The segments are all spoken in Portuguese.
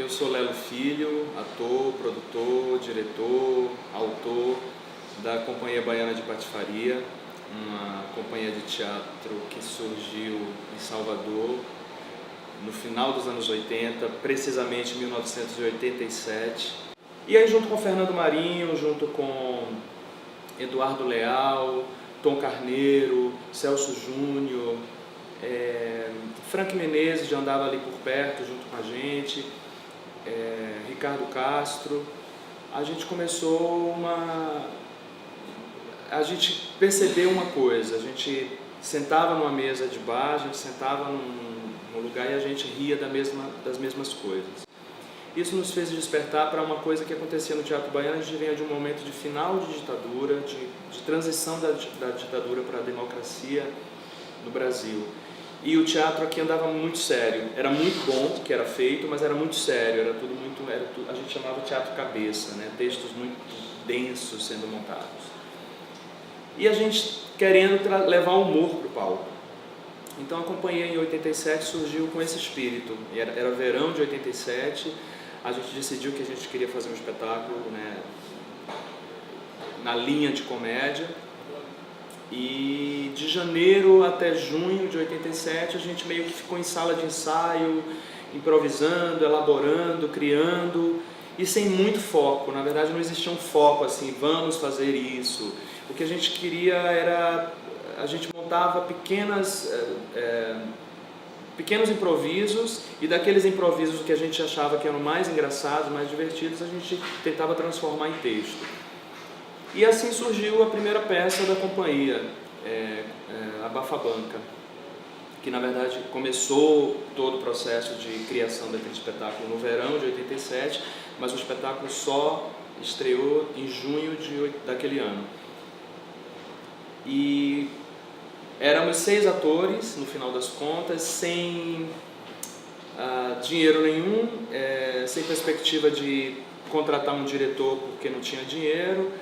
Eu sou Lelo Filho, ator, produtor, diretor, autor da Companhia Baiana de Patifaria, uma companhia de teatro que surgiu em Salvador no final dos anos 80, precisamente em 1987. E aí junto com Fernando Marinho, junto com Eduardo Leal, Tom Carneiro, Celso Júnior, Frank Menezes já andava ali por perto junto com a gente, Ricardo Castro. A gente começou a gente percebeu uma coisa, a gente sentava numa mesa de bar, a gente sentava num lugar e a gente ria das mesmas coisas. Isso nos fez despertar para uma coisa que acontecia no teatro baiano. A gente vinha de um momento de final de ditadura, de transição da ditadura para a democracia no Brasil. E o teatro aqui andava muito sério. Era muito bom o que era feito, mas era muito sério. A gente chamava teatro cabeça, né? Textos muito densos sendo montados. E a gente querendo levar humor para o palco. Então a companhia em 87 surgiu com esse espírito. Era verão de 87, a gente decidiu que a gente queria fazer um espetáculo, né, na linha de comédia. E de janeiro até junho de 87 a gente meio que ficou em sala de ensaio, improvisando, elaborando, criando, e sem muito foco. Na verdade não existia um foco assim, vamos fazer isso. O que a gente queria era, a gente montava pequenos improvisos, e daqueles improvisos que a gente achava que eram mais engraçados, mais divertidos, a gente tentava transformar em texto. E assim surgiu a primeira peça da companhia, a Bafabanca, que na verdade começou todo o processo de criação daquele espetáculo no verão de 87, mas o espetáculo só estreou em junho daquele ano. E éramos 6 atores, no final das contas, sem dinheiro nenhum, sem perspectiva de contratar um diretor porque não tinha dinheiro.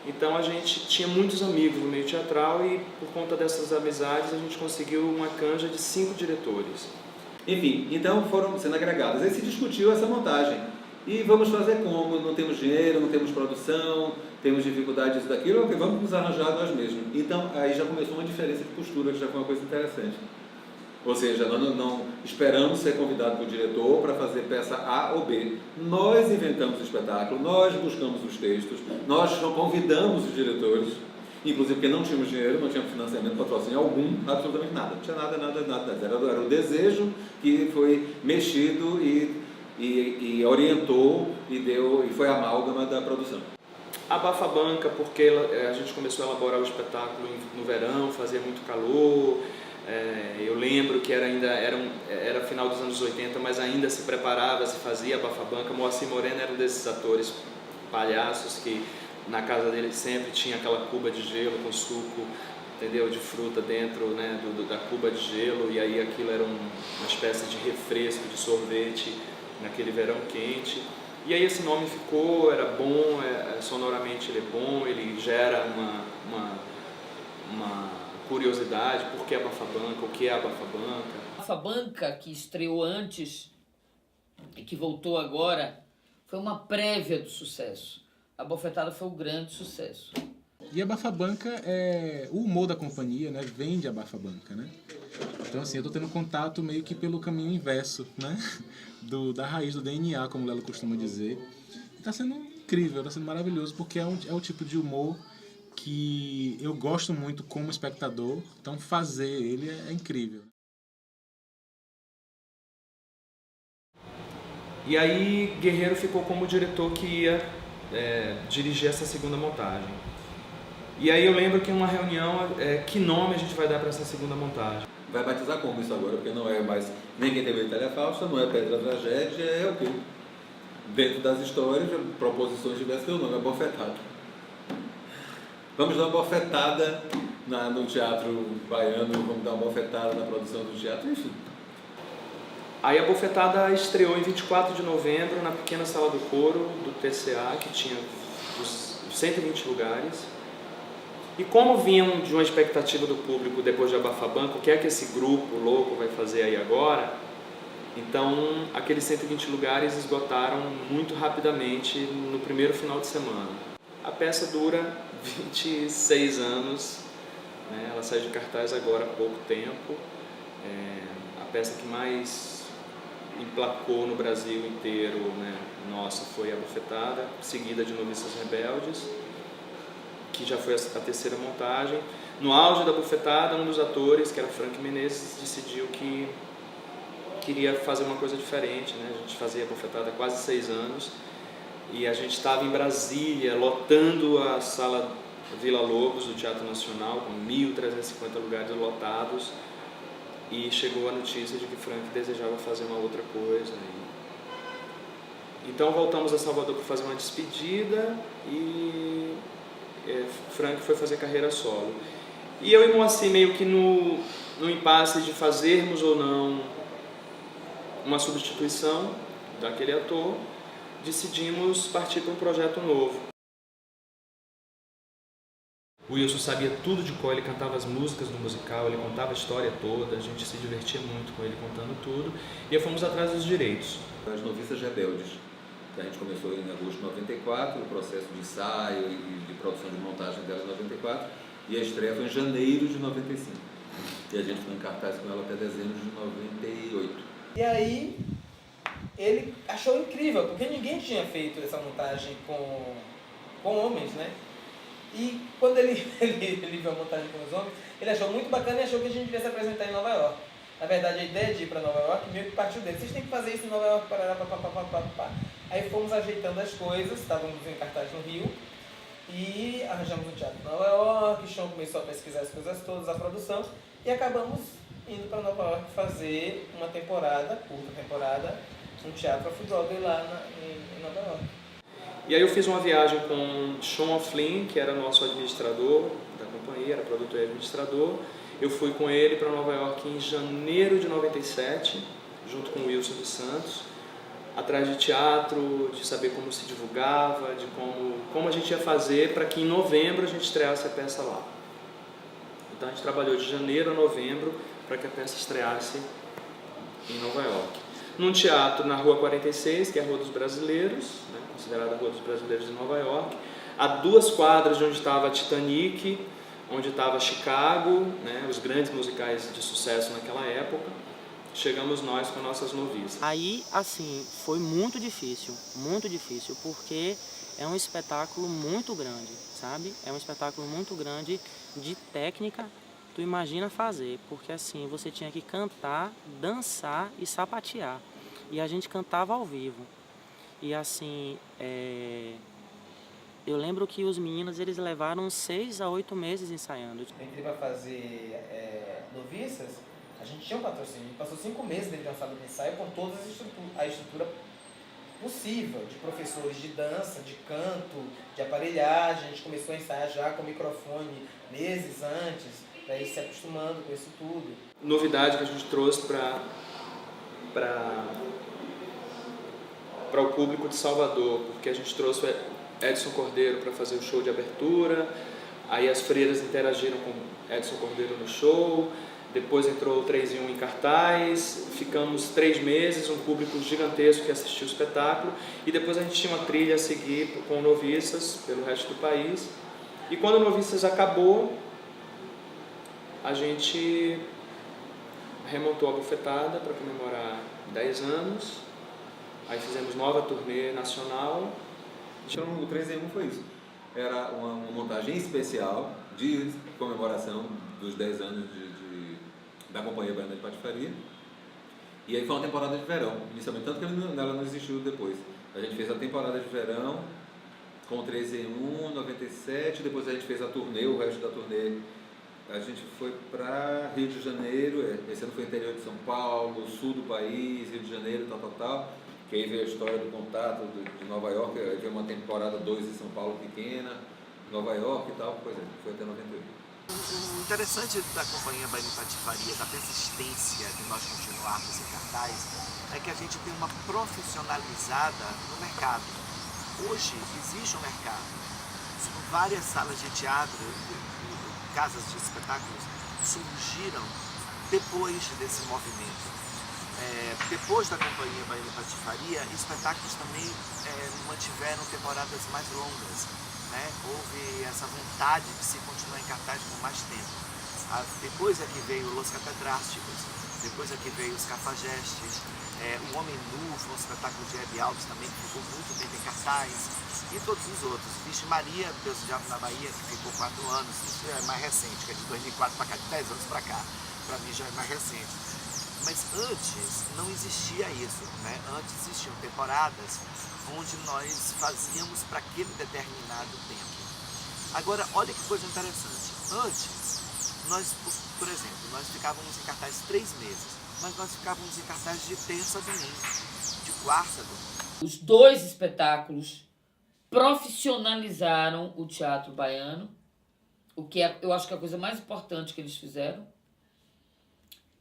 Então a gente tinha muitos amigos no meio teatral e por conta dessas amizades a gente conseguiu uma canja de 5 diretores. Enfim, então foram sendo agregados. Aí se discutiu essa montagem. E vamos fazer como? Não temos dinheiro, não temos produção, temos dificuldades disso, daquilo, ok, vamos nos arranjar nós mesmos. Então aí já começou uma diferença de postura, que já foi uma coisa interessante. Ou seja, nós não esperamos ser convidados pelo diretor para fazer peça A ou B. Nós inventamos o espetáculo, nós buscamos os textos, nós convidamos os diretores, inclusive porque não tínhamos dinheiro, não tínhamos financiamento, patrocínio algum, absolutamente nada. Não tinha nada. Era o desejo que foi mexido e orientou e foi a amálgama da produção. A Bafabanca, porque a gente começou a elaborar o espetáculo no verão, fazia muito calor. Eu lembro que era final dos anos 80, mas ainda se preparava, se fazia a Bafabanca. Moacir Moreno era um desses atores palhaços que na casa dele sempre tinha aquela cuba de gelo com suco, entendeu, de fruta dentro, né, da cuba de gelo, e aí aquilo era uma espécie de refresco, de sorvete naquele verão quente. E aí esse nome ficou, era bom, sonoramente ele é bom, ele gera uma curiosidade, por que a Bafabanca, o que é a Bafabanca. A Bafabanca, que estreou antes e que voltou agora, foi uma prévia do sucesso. A Bofetada foi um grande sucesso. E a Bafabanca o humor da companhia, né, vem de a Bafabanca, né? Então assim, eu tô tendo contato meio que pelo caminho inverso, né? Da raiz do DNA, como o Lelo costuma dizer. E tá sendo incrível, tá sendo maravilhoso, porque é o tipo de humor que eu gosto muito como espectador, então fazer ele é incrível. E aí Guerreiro ficou como diretor que ia dirigir essa segunda montagem. E aí eu lembro que em uma reunião, que nome a gente vai dar para essa segunda montagem? Vai batizar como isso agora? Porque não é mais nem Quem Teve Itália Fausta, não é Pedra Tragédia, é o quê? Dentro das histórias, proposições diversas, o nome é Bofetada. Vamos dar uma bofetada no teatro baiano, vamos dar uma bofetada na produção do teatro, enfim. Aí a Bofetada estreou em 24 de novembro na pequena sala do coro do TCA, que tinha os 120 lugares. E como vinham de uma expectativa do público depois de Abafabanca, o que é que esse grupo louco vai fazer aí agora? Então, aqueles 120 lugares esgotaram muito rapidamente no primeiro final de semana. A peça dura 26 anos, né? Ela saiu de cartaz agora há pouco tempo. A peça que mais emplacou no Brasil inteiro, né, nossa, foi A Bofetada, seguida de Noviças Rebeldes, que já foi a terceira montagem. No auge da Bofetada, um dos atores, que era Frank Menezes, decidiu que queria fazer uma coisa diferente, né? A gente fazia a Bofetada há quase 6 anos e a gente estava em Brasília, lotando a sala Vila Lobos do Teatro Nacional, com 1.350 lugares lotados, e chegou a notícia de que Frank desejava fazer uma outra coisa. Então voltamos a Salvador para fazer uma despedida e Frank foi fazer carreira solo. E eu e Moacir meio que no impasse de fazermos ou não uma substituição daquele ator, decidimos partir para um projeto novo. O Wilson sabia tudo de cor, ele cantava as músicas do musical, ele contava a história toda, a gente se divertia muito com ele contando tudo, e fomos atrás dos direitos. As Noviças Rebeldes, que a gente começou em agosto de 94, o processo de ensaio e de produção de montagem dela em 94, e a estreia foi em janeiro de 95. E a gente foi em cartaz com ela até dezembro de 98. E aí, ele achou incrível, porque ninguém tinha feito essa montagem com homens, né? E quando ele viu a montagem com os homens, ele achou muito bacana e achou que a gente devia se apresentar em Nova York. Na verdade, a ideia de ir para Nova York meio que partiu dele. Vocês têm que fazer isso em Nova York, parará, papapá. Aí fomos ajeitando as coisas, estávamos em cartaz no Rio, e arranjamos um teatro em Nova York, o Sean começou a pesquisar as coisas todas, a produção, e acabamos indo para Nova York fazer uma temporada, curta temporada, um teatro off-Broadway lá em Nova York. E aí eu fiz uma viagem com Sean O'Flynn, que era nosso administrador da companhia, era produtor e administrador. Eu fui com ele para Nova York em janeiro de 97, junto com o Wilson dos Santos, atrás de teatro, de saber como se divulgava, de como a gente ia fazer para que em novembro a gente estreasse a peça lá. Então a gente trabalhou de janeiro a novembro para que a peça estreasse em Nova York. Num teatro na Rua 46, que é a Rua dos Brasileiros, né, considerada a Rua dos Brasileiros de Nova York, a 2 quadras de onde estava Titanic, onde estava Chicago, né, os grandes musicais de sucesso naquela época. Chegamos nós com nossas noviças. Aí, assim, foi muito difícil, porque é um espetáculo muito grande, sabe? É um espetáculo muito grande de técnica. Tu imagina fazer, porque assim, você tinha que cantar, dançar e sapatear. E a gente cantava ao vivo. E assim, eu lembro que os meninos, eles levaram 6 a 8 meses ensaiando. A gente vai fazer Noviças, a gente tinha um patrocínio, a gente passou 5 meses dentro de uma sala de ensaio com toda a estrutura possível, de professores de dança, de canto, de aparelhagem. A gente começou a ensaiar já com o microfone meses antes, para ir se acostumando com isso tudo. Novidade que a gente trouxe para o público de Salvador, porque a gente trouxe o Edson Cordeiro para fazer o show de abertura, aí as freiras interagiram com Edson Cordeiro no show, depois entrou o 3 em 1 em cartaz, ficamos 3 meses, um público gigantesco que assistiu o espetáculo, e depois a gente tinha uma trilha a seguir com Noviças pelo resto do país. E quando Noviças acabou, a gente remontou a Bofetada para comemorar 10 anos, aí fizemos nova turnê nacional. Então o 3 em 1 foi isso, era uma montagem especial de comemoração dos 10 anos da Companhia Baiana de Patifaria, e aí foi uma temporada de verão, inicialmente, tanto que ela não existiu depois. A gente fez a temporada de verão com o 3 em 1, 97, depois a gente fez a turnê, o resto da turnê. A gente foi para Rio de Janeiro, esse ano foi interior de São Paulo, sul do país, Rio de Janeiro, tal. Que aí veio a história do contato de Nova York, aí veio uma temporada 2 em São Paulo pequena, Nova York e tal, pois é, foi até 98. O interessante da Companhia Baiana de Patifaria, da persistência de nós continuarmos em cartaz, é que a gente tem uma profissionalizada no mercado. Hoje existe um mercado, várias salas de teatro, casas de espetáculos surgiram depois desse movimento. Depois da Companhia Baiana de Patifaria, espetáculos também mantiveram temporadas mais longas, né? Houve essa vontade de se continuar em cartaz por mais tempo. Depois é que veio Los Catedrásticos, depois é que veio Os Cafajestes, O Homem Nu foi um espetáculo de Hebe Alves também, que ficou muito tempo em cartaz, e todos os outros. Vixe Maria, Deus do Diabo na Bahia, que ficou 4 anos, isso é mais recente, que é de 2004 para cá, de 10 anos para cá, para mim já é mais recente. Mas antes não existia isso, né? Antes existiam temporadas onde nós fazíamos para aquele determinado tempo. Agora, olha que coisa interessante. Antes, nós, por exemplo, nós ficávamos em cartaz 3 meses, mas nós ficávamos em cartaz de terça a domingo, de quarta a domingo. Os 2 espetáculos profissionalizaram o teatro baiano, o que eu acho que é a coisa mais importante que eles fizeram.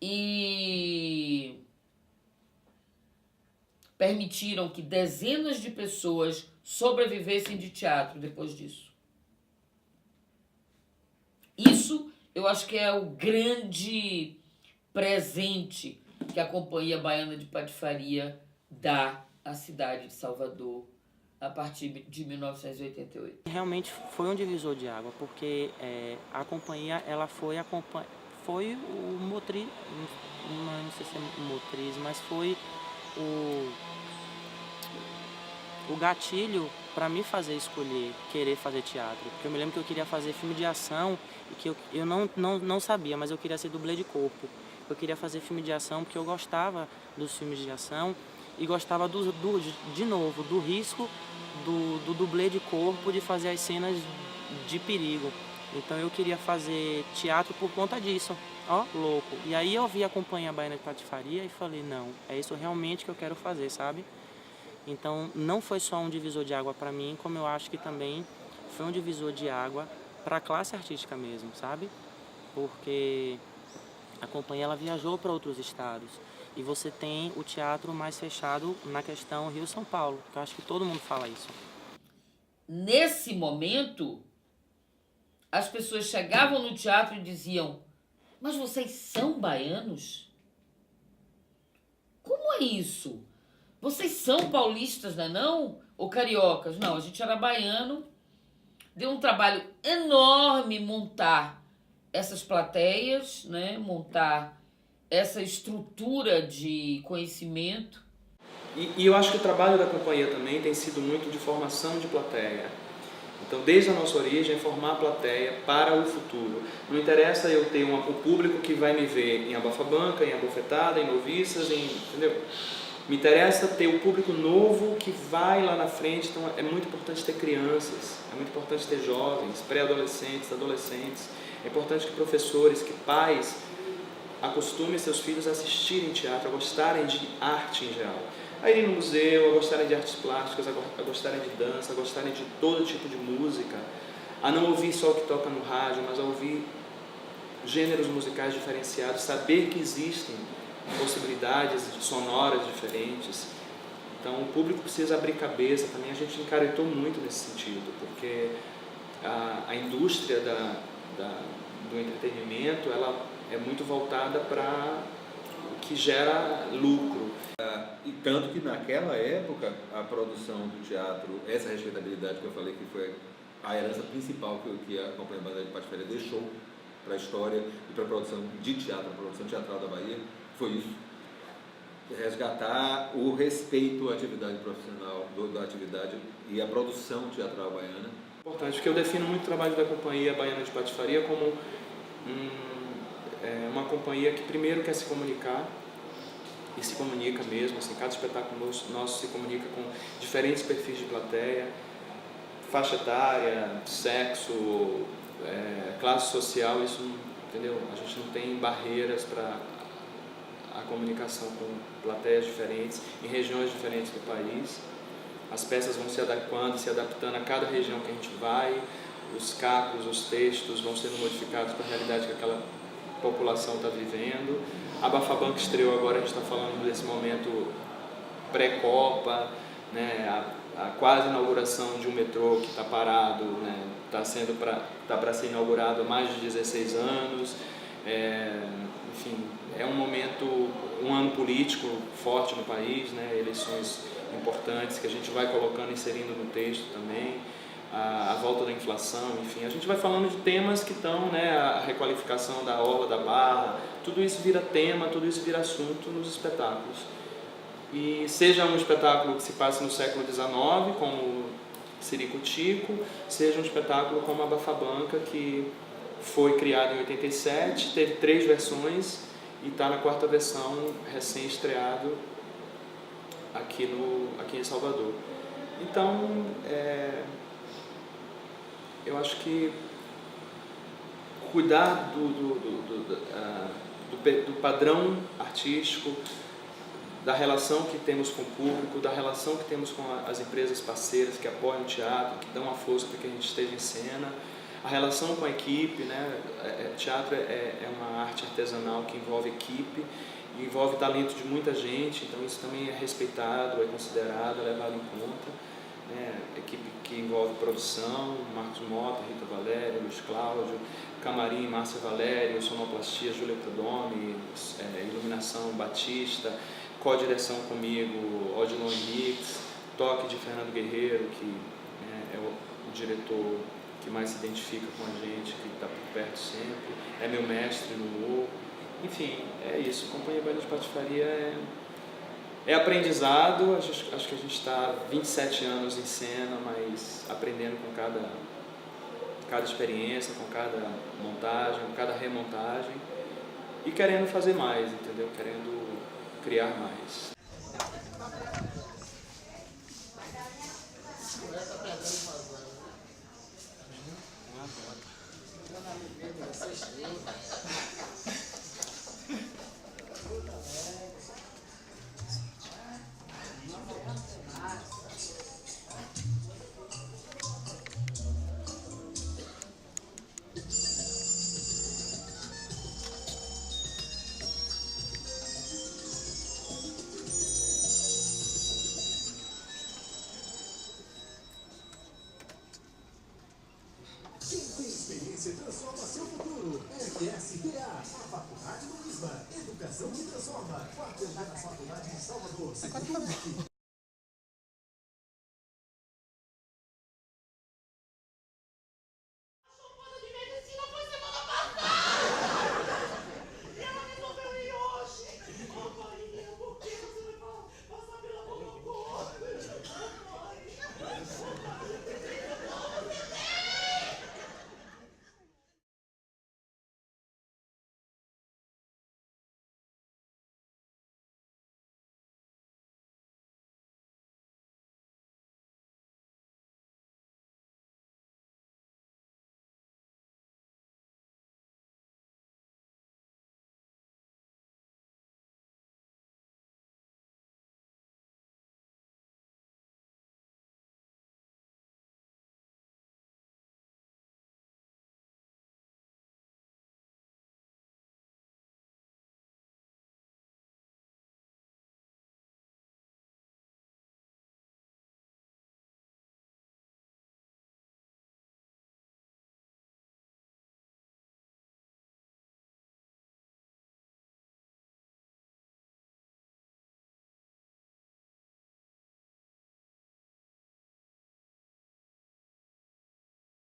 E permitiram que dezenas de pessoas sobrevivessem de teatro depois disso. Isso eu acho que é o grande presente que a Companhia Baiana de Patifaria dá à cidade de Salvador a partir de 1988. Realmente foi um divisor de água, porque a companhia ela foi o motriz, não sei se é motriz, mas foi o gatilho para me fazer escolher, querer fazer teatro. Porque eu me lembro que eu queria fazer filme de ação e que eu não sabia, mas eu queria ser dublê de corpo. Eu queria fazer filme de ação porque eu gostava dos filmes de ação e gostava de novo, do risco do dublê de corpo de fazer as cenas de perigo. Então eu queria fazer teatro por conta disso, ó, louco. E aí eu vi a Companhia Baiana de Patifaria e falei, não, é isso realmente que eu quero fazer, sabe? Então não foi só um divisor de água para mim, como eu acho que também foi um divisor de água para a classe artística mesmo, sabe? Porque a companhia ela viajou para outros estados e você tem o teatro mais fechado na questão Rio-São Paulo, que eu acho que todo mundo fala isso. Nesse momento, as pessoas chegavam no teatro e diziam, mas vocês são baianos? Como é isso? Vocês são paulistas, não é não? Ou cariocas? Não, a gente era baiano. Deu um trabalho enorme montar essas plateias, né? Montar essa estrutura de conhecimento. E eu acho que o trabalho da companhia também tem sido muito de formação de plateia. Então, desde a nossa origem, é formar a plateia para o futuro. Não interessa eu ter o público que vai me ver em Abafa Banca, em Abofetada, em Noviças, entendeu? Me interessa ter o público novo que vai lá na frente. Então, é muito importante ter crianças, é muito importante ter jovens, pré-adolescentes, adolescentes. É importante que professores, que pais acostumem seus filhos a assistirem teatro, a gostarem de arte em geral. A irem no museu, a gostarem de artes plásticas, a gostarem de dança, a gostarem de todo tipo de música, a não ouvir só o que toca no rádio, mas a ouvir gêneros musicais diferenciados, saber que existem possibilidades sonoras diferentes. Então o público precisa abrir cabeça também. A gente encaretou muito nesse sentido, porque a indústria do entretenimento ela é muito voltada para o que gera lucro. E tanto que naquela época a produção do teatro, essa respeitabilidade que eu falei que foi a herança principal que a Companhia Baiana de Patifaria deixou para a história e para a produção de teatro, a produção teatral da Bahia, foi isso. Resgatar o respeito à atividade profissional, da atividade e à produção teatral baiana. Importante, porque eu defino muito o trabalho da Companhia Baiana de Patifaria como uma companhia que primeiro quer se comunicar, e se comunica mesmo, assim, cada espetáculo nosso se comunica com diferentes perfis de plateia, faixa etária, sexo, classe social, isso, entendeu? A gente não tem barreiras para a comunicação com plateias diferentes, em regiões diferentes do país. As peças vão se adequando, se adaptando a cada região que a gente vai, os cacos, os textos vão sendo modificados para a realidade que aquela população está vivendo. A Abafa Banca estreou agora, a gente está falando desse momento pré-Copa, né, a quase inauguração de um metrô que está parado, né, está para ser inaugurado há mais de 16 anos. Enfim, é um momento um ano político forte no país, né? Eleições importantes que a gente vai colocando, inserindo no texto também, a volta da inflação, enfim, a gente vai falando de temas que estão, né, a requalificação da orla da Barra, tudo isso vira tema, tudo isso vira assunto nos espetáculos. E seja um espetáculo que se passa no século XIX, como Ciricutico, seja um espetáculo como a Bafabanca, que foi criado em 87, teve 3 versões e está na 4ª versão, recém-estreado aqui em Salvador. Então, eu acho que cuidar do padrão artístico, da relação que temos com o público, da relação que temos com as empresas parceiras que apoiam o teatro, que dão a força para que a gente esteja em cena, a relação com a equipe, né? Teatro é uma arte artesanal que envolve equipe, envolve talento de muita gente, então isso também é respeitado, é considerado, é levado em conta. Equipe que envolve produção, Marcos Mota, Rita Valério, Luiz Cláudio, camarim, Márcia Valério, sonoplastia, Júlia Prodome, iluminação, Batista, co-direção comigo, Odilon Mix, toque de Fernando Guerreiro, que é o diretor que mais se identifica com a gente, que está por perto sempre, é meu mestre no humor. Enfim, é isso. Companhia Baile de Patifaria é aprendizado. Acho que a gente está 27 anos em cena, mas aprendendo com cada experiência, com cada montagem, com cada remontagem e querendo fazer mais, entendeu? Querendo criar mais. Experiência transforma seu futuro. FSPA, a Faculdade do ISBA. Educação que transforma. 4º ano na Faculdade de Salvador.